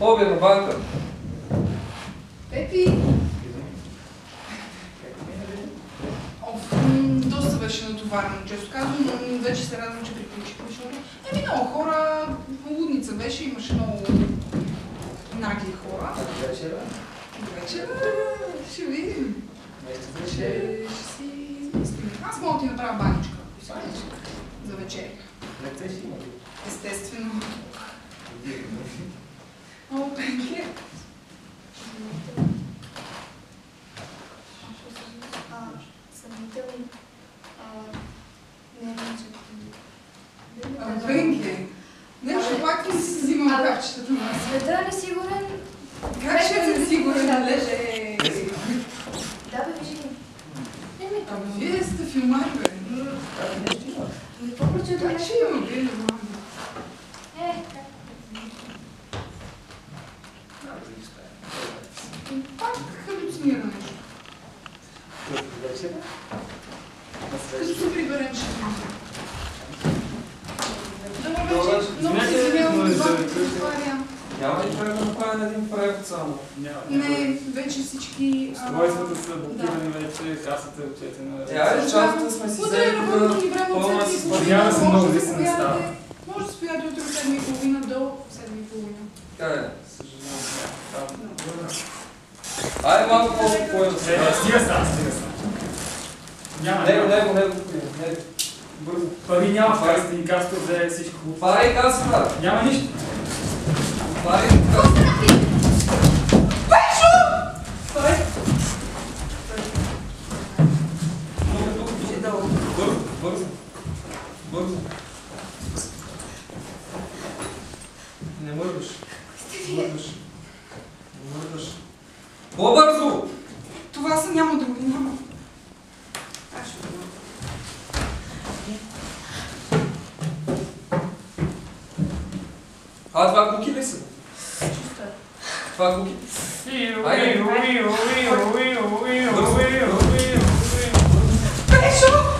Обедна банка. Пепи! Доста беше натоварено, често казвам, но вече се радвам, че приключихме, защото много хора, лудница беше, имаше много нагли хора. Вечера? Вечера ще видим. Ще си измислим. Аз мога да ти направя баничка, ако искаш, за вечеря. Лекция ще има. Естествено. О, пенке. Съмнителни. Не, Пенке. Нещо пак ли си взимам капчетата на нас? Света е несигурен. Как ще е несигурен да леже? Да, бе, вижи. Вие сте филмари, бе. Не по-прочето Как ще има, вие нормално? Пак халюцинира нещо. Като се приберем, ще видим. Добре, вече. Много се извинявам от това, като отваря. Няма ли човек да направи един проект само? Не, вече всички... Устройствата са блокирани вече, касата е отчетена. Тя е частта сме си Утре е работното ни време от 7:30. много лесно не става. Може да стояте утре от 7:30 до 7:30. Така е, съжалявам. Айде малко по-спокойно. Стига са. Него. Бързо. Пари няма в касата и касата взе всичко. Отваряй касата. Няма нищо. Отваряй касата. Бързо. Не мърдаш. По-бързо! Това са няма други, няма. Аз ще го. Това куки ли са? Това куки? Пешо!